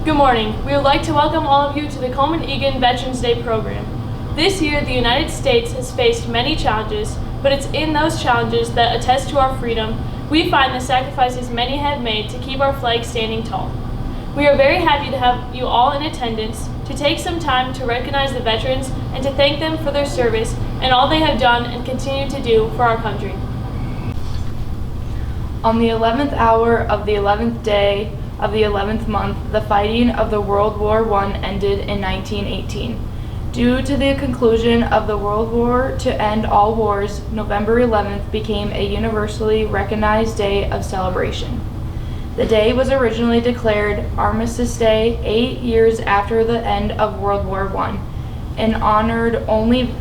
Good morning. We would like to welcome all of you to the Colman-Egan Veterans Day program. This year, the United States has faced many challenges, but it's in those challenges that attest to our freedom we find the sacrifices many have made to keep our flag standing tall. We are very happy to have you all in attendance, to take some time to recognize the veterans and to thank them for their service and all they have done and continue to do for our country. On the 11th hour of the 11th day of the 11th month, the fighting of the World War I ended in 1918. Due to the conclusion of the World War to end all wars, November 11th became a universally recognized day of celebration. The day was originally declared Armistice Day 8 years after the end of World War I and honored only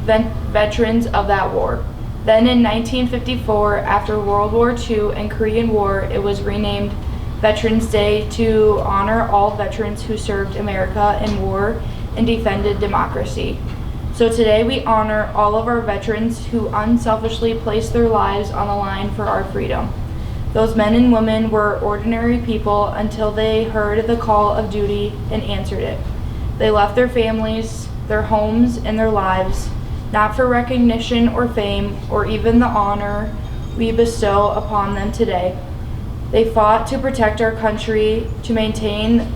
veterans of that war. Then in 1954, after World War II and Korean War, it was renamed Veterans Day to honor all veterans who served America in war and defended democracy. So today we honor all of our veterans who unselfishly placed their lives on the line for our freedom. Those men and women were ordinary people until they heard the call of duty and answered it. They left their families, their homes, and their lives, not for recognition or fame or even the honor we bestow upon them today. They fought to protect our country, to maintain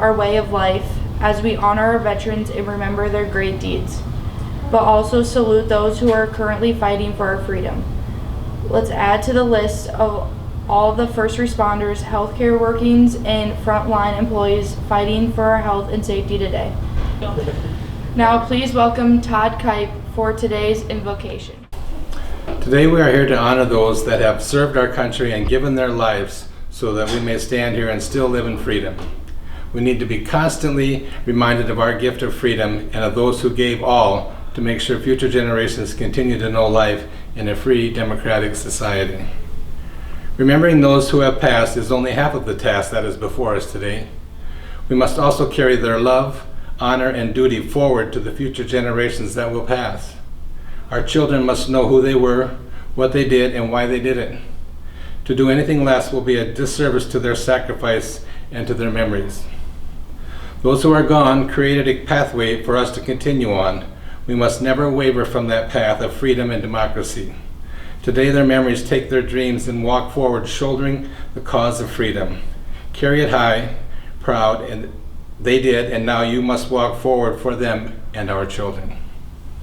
our way of life, as we honor our veterans and remember their great deeds, but also salute those who are currently fighting for our freedom. Let's add to the list of all the first responders, healthcare workings, and frontline employees fighting for our health and safety today. Now please welcome Todd Kipe for today's invocation. Today we are here to honor those that have served our country and given their lives so that we may stand here and still live in freedom. We need to be constantly reminded of our gift of freedom and of those who gave all to make sure future generations continue to know life in a free, democratic society. Remembering those who have passed is only half of the task that is before us today. We must also carry their love, honor, and duty forward to the future generations that will pass. Our children must know who they were, what they did, and why they did it. To do anything less will be a disservice to their sacrifice and to their memories. Those who are gone created a pathway for us to continue on. We must never waver from that path of freedom and democracy. Today their memories take their dreams and walk forward shouldering the cause of freedom. Carry it high, proud, and they did, and now you must walk forward for them and our children.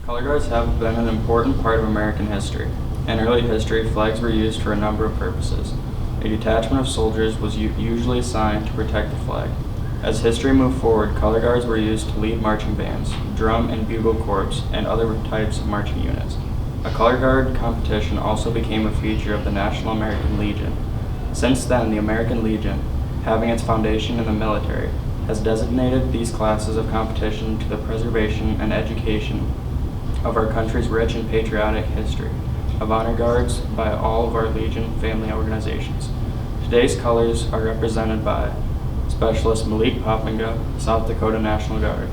Color guards have been an important part of American history. In early history, flags were used for a number of purposes. A detachment of soldiers was usually assigned to protect the flag. As history moved forward, color guards were used to lead marching bands, drum and bugle corps, and other types of marching units. A color guard competition also became a feature of the National American Legion. Since then, the American Legion, having its foundation in the military, has designated these classes of competition to the preservation and education of our country's rich and patriotic history of honor guards by all of our Legion family organizations. Today's colors are represented by Specialist Malik Poppinga, South Dakota National Guard;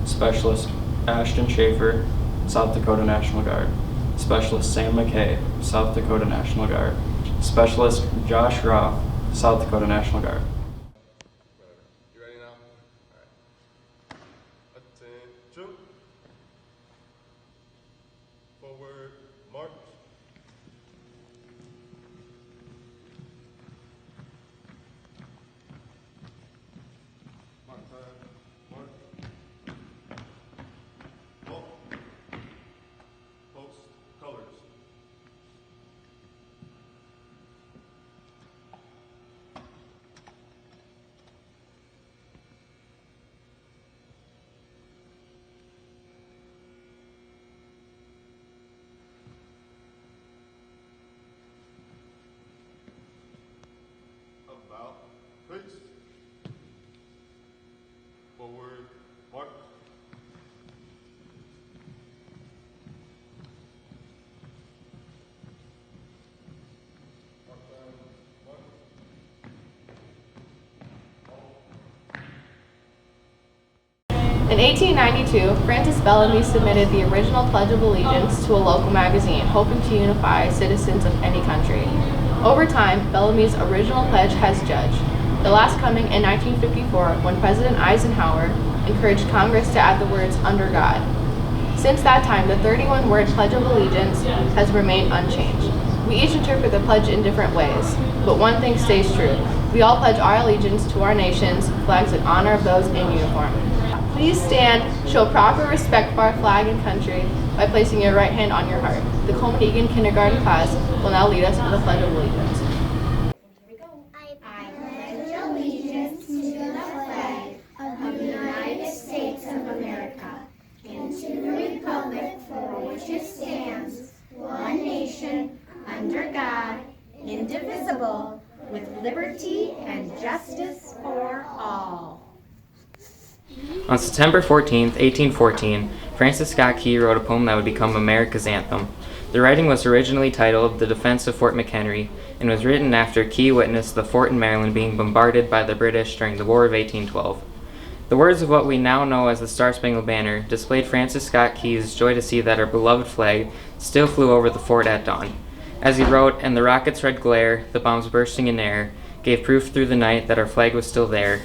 Specialist Ashton Schaefer, South Dakota National Guard; Specialist Sam McKay, South Dakota National Guard; Specialist Josh Roth, South Dakota National Guard. You ready now? All right. Attention. Forward, march. Mark time, march. Walk. Post, colors. About face. Forward, march. Mark time, march. In 1892, Francis Bellamy submitted the original Pledge of Allegiance to a local magazine, hoping to unify citizens of any country. Over time, Bellamy's original pledge has judged. the last coming in 1954 when President Eisenhower encouraged Congress to add the words "under God." Since that time, the 31-word Pledge of Allegiance has remained unchanged. We each interpret the pledge in different ways, but one thing stays true. We all pledge our allegiance to our nation's flags in honor of those in uniform. Please stand, show proper respect for our flag and country by placing your right hand on your heart. The Colman-Egan kindergarten class will now lead us in the Pledge of Allegiance. I pledge allegiance to the flag of the United States of America and to the republic for which it stands, one nation, under God, indivisible, with liberty and justice for all. On September 14, 1814, Francis Scott Key wrote a poem that would become America's anthem. The writing was originally titled The Defense of Fort McHenry and was written after Key witnessed the fort in Maryland being bombarded by the British during the War of 1812. The words of what we now know as the Star-Spangled Banner displayed Francis Scott Key's joy to see that our beloved flag still flew over the fort at dawn. As he wrote, "And the rocket's red glare, the bombs bursting in air, gave proof through the night that our flag was still there."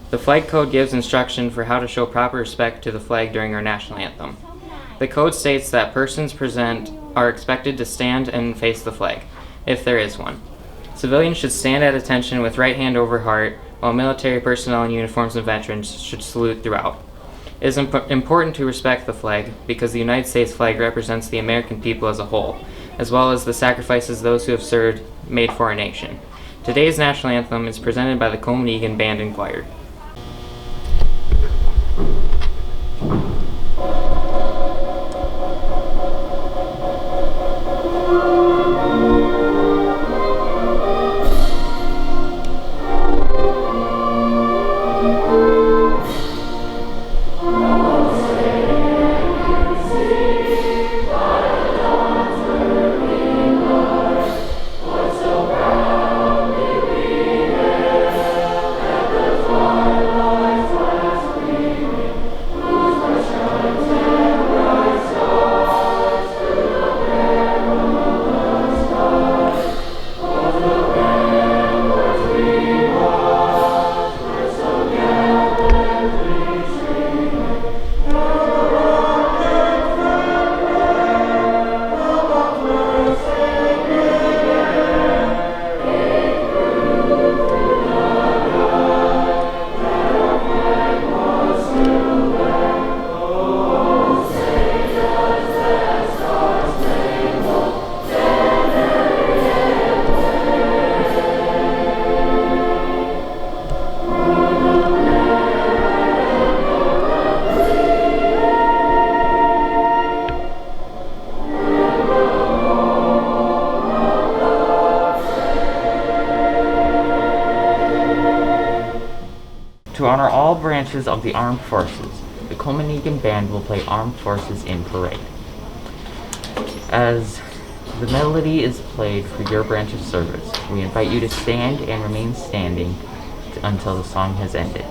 The flag code gives instruction for how to show proper respect to the flag during our national anthem. The code states that persons present are expected to stand and face the flag, if there is one. Civilians should stand at attention with right hand over heart, while military personnel in uniforms and veterans should salute throughout. It is important to respect the flag because the United States flag represents the American people as a whole, as well as the sacrifices those who have served made for our nation. Today's national anthem is presented by the Colman-Egan Band and Choir. To honor all branches of the armed forces, the Colman-Egan Band will play Armed Forces in Parade. As the melody is played for your branch of service, we invite you to stand and remain standing until the song has ended.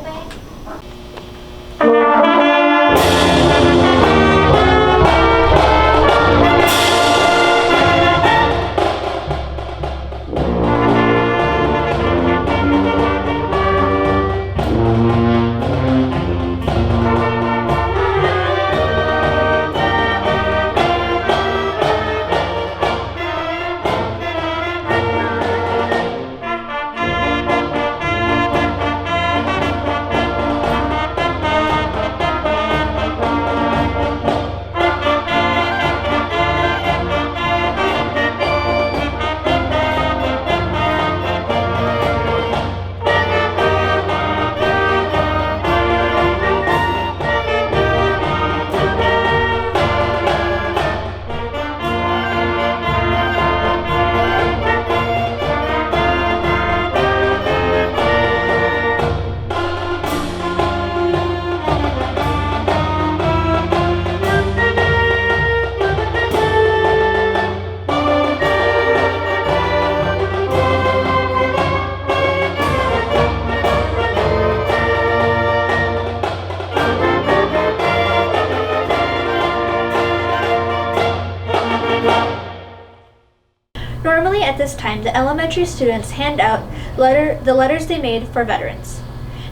time, the elementary students hand out the letters they made for veterans.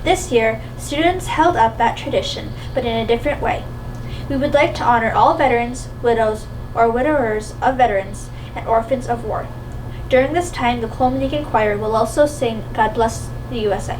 This year, students held up that tradition, but in a different way. We would like to honor all veterans, widows, or widowers of veterans, and orphans of war. During this time, the Colman-Egan choir will also sing God Bless the USA.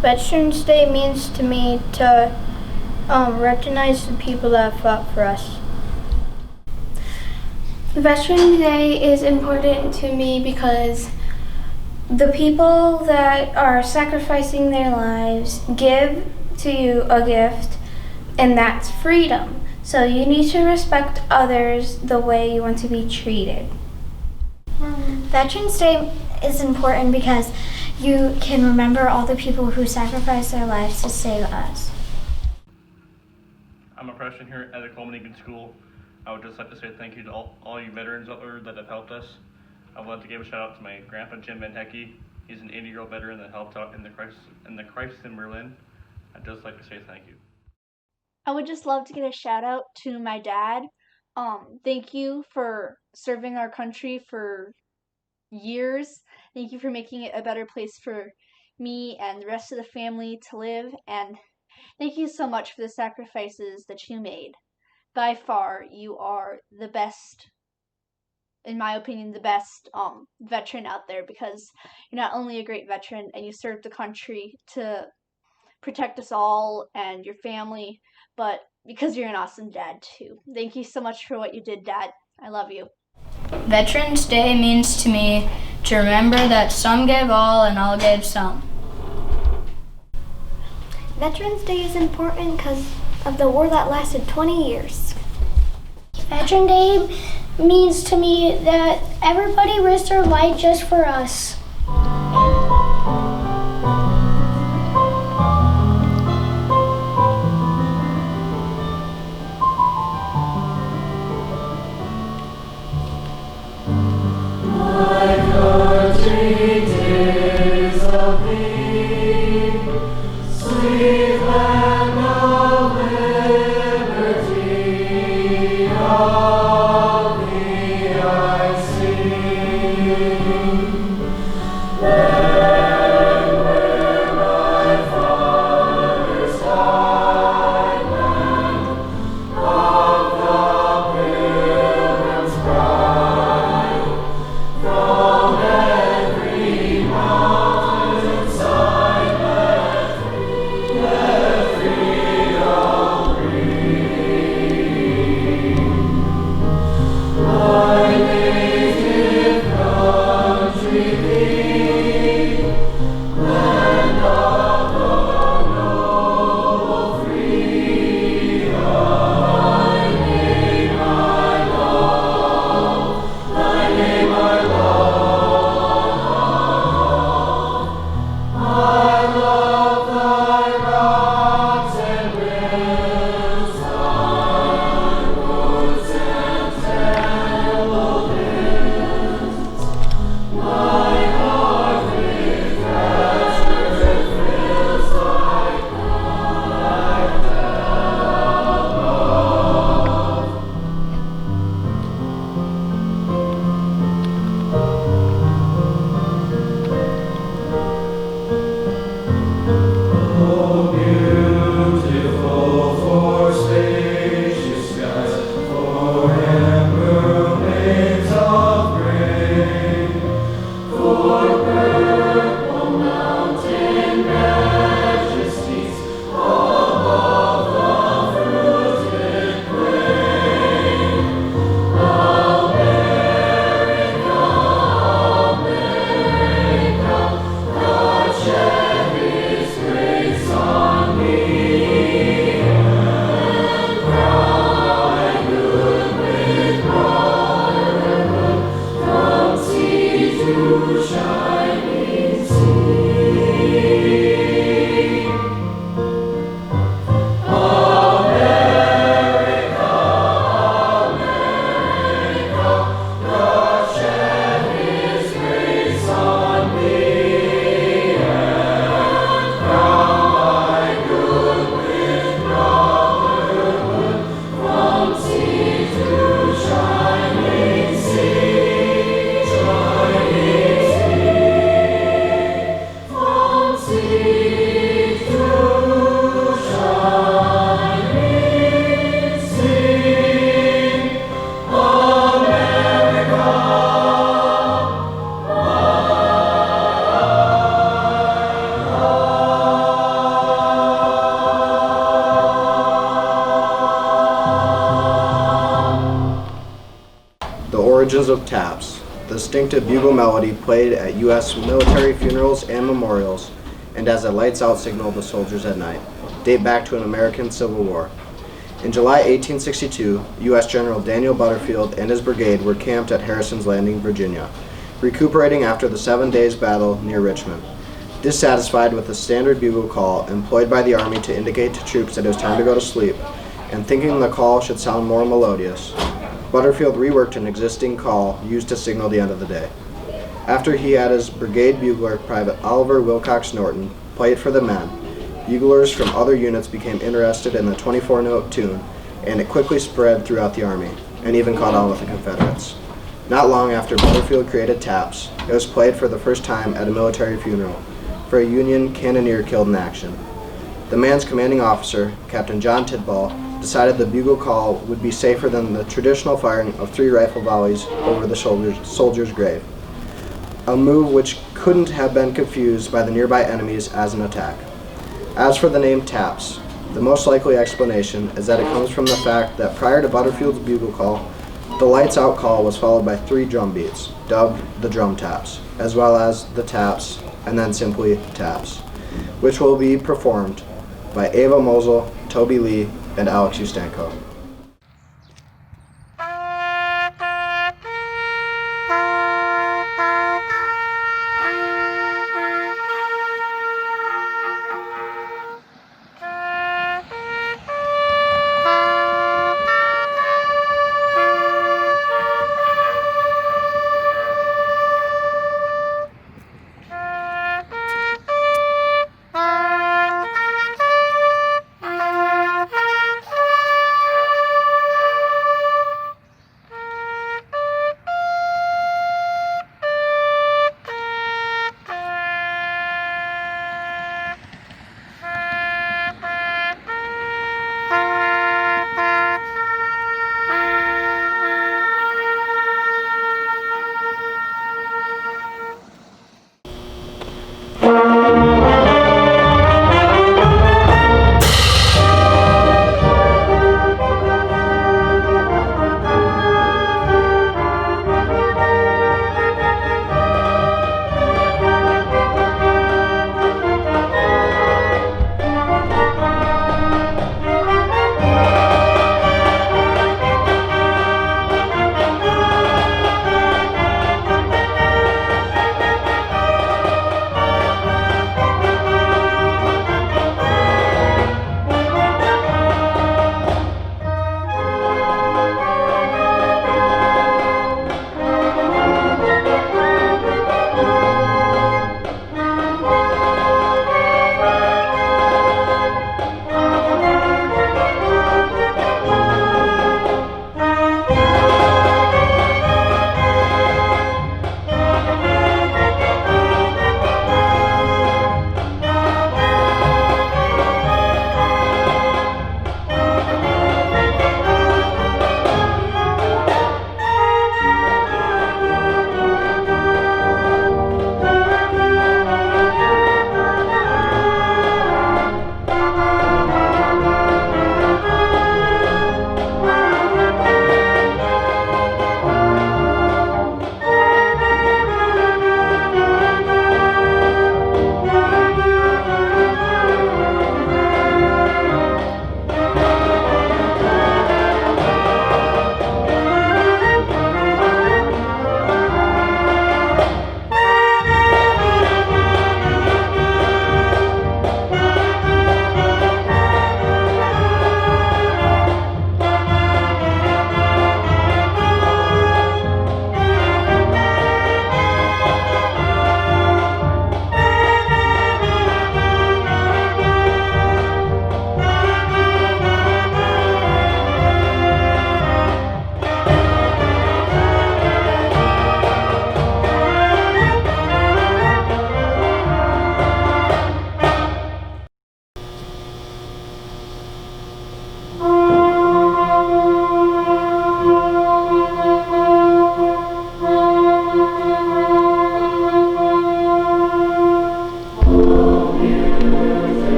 Veterans Day means to me to recognize the people that fought for us. Veterans Day is important to me because the people that are sacrificing their lives give to you a gift, and that's freedom. So you need to respect others the way you want to be treated. Veterans Day is important because you can remember all the people who sacrificed their lives to save us. I'm a freshman here at the Colman-Egan School. I would just like to say thank you to all you veterans out there that have helped us. I would like to give a shout out to my grandpa, Jim Van Hecky. He's an 80-year-old veteran that helped out in the crisis in Berlin. I'd just like to say thank you. I would just love to give a shout out to my dad. Thank you for serving our country for years. Thank you for making it a better place for me and the rest of the family to live. And thank you so much for the sacrifices that you made. By far, you are the best, in my opinion, the best veteran out there, because you're not only a great veteran and you served the country to protect us all and your family, but because you're an awesome dad too. Thank you so much for what you did, Dad. I love you. Veterans Day means to me to remember that some gave all and all gave some. Veterans Day is important because of the war that lasted 20 years. Veterans Day means to me that everybody risked their life just for us. Origins of taps, the distinctive bugle melody played at U.S. military funerals and memorials, and as a lights-out signal to soldiers at night, date back to an American Civil War. In July 1862, U.S. General Daniel Butterfield and his brigade were camped at Harrison's Landing, Virginia, recuperating after the 7 days battle near Richmond. Dissatisfied with the standard bugle call employed by the Army to indicate to troops that it was time to go to sleep, and thinking the call should sound more melodious, Butterfield reworked an existing call used to signal the end of the day. After he had his brigade bugler, Private Oliver Wilcox Norton, play it for the men, buglers from other units became interested in the 24-note tune, and it quickly spread throughout the Army, and even caught on with the Confederates. Not long after Butterfield created taps, it was played for the first time at a military funeral for a Union cannoneer killed in action. The man's commanding officer, Captain John Tidball, decided the bugle call would be safer than the traditional firing of 3 rifle volleys over the soldier's grave, a move which couldn't have been confused by the nearby enemies as an attack. As for the name taps, the most likely explanation is that it comes from the fact that prior to Butterfield's bugle call, the lights out call was followed by 3 drum beats, dubbed the drum taps, as well as the taps, and then simply taps, which will be performed by Ava Mosel, Toby Lee, and Alex Ustanko.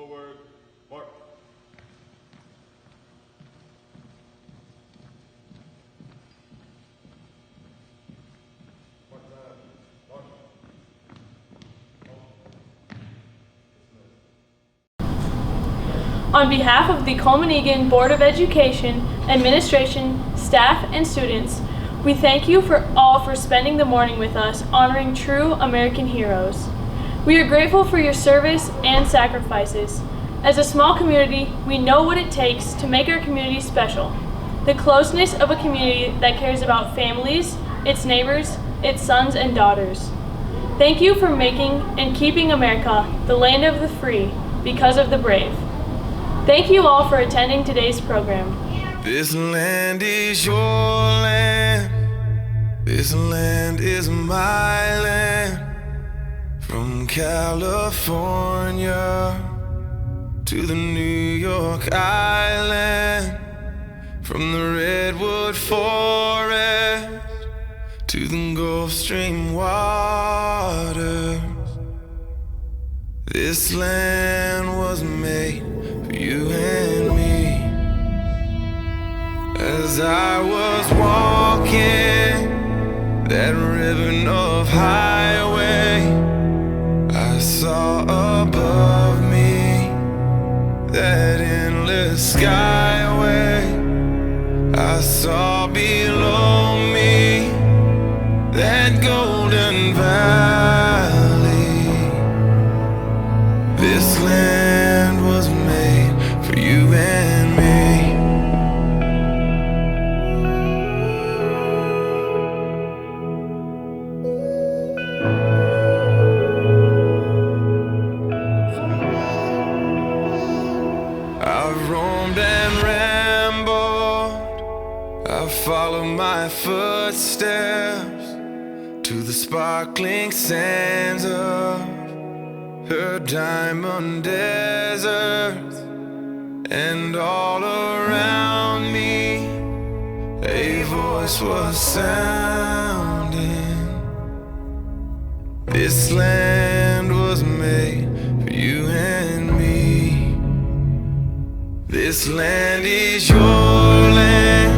forward, march. On behalf of the Colman-Egan Board of Education, Administration, staff, and students, we thank you all for spending the morning with us, honoring true American heroes. We are grateful for your service and sacrifices. As a small community, we know what it takes to make our community special. The closeness of a community that cares about families, its neighbors, its sons and daughters. Thank you for making and keeping America the land of the free because of the brave. Thank you all for attending today's program. This land is your land. This land is my land. From California to the New York Island. From the Redwood Forest to the Gulf Stream waters. This land was made for you and me. As I was walking that ribbon of highway, I saw above me that endless skyway. I saw below me that golden valley. This land was made for you and me. I've roamed and rambled, I've followed my footsteps to the sparkling sands of her diamond deserts, and all around me a voice was sounding. This land was made for you and me. This land is your land.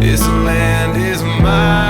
This land is mine.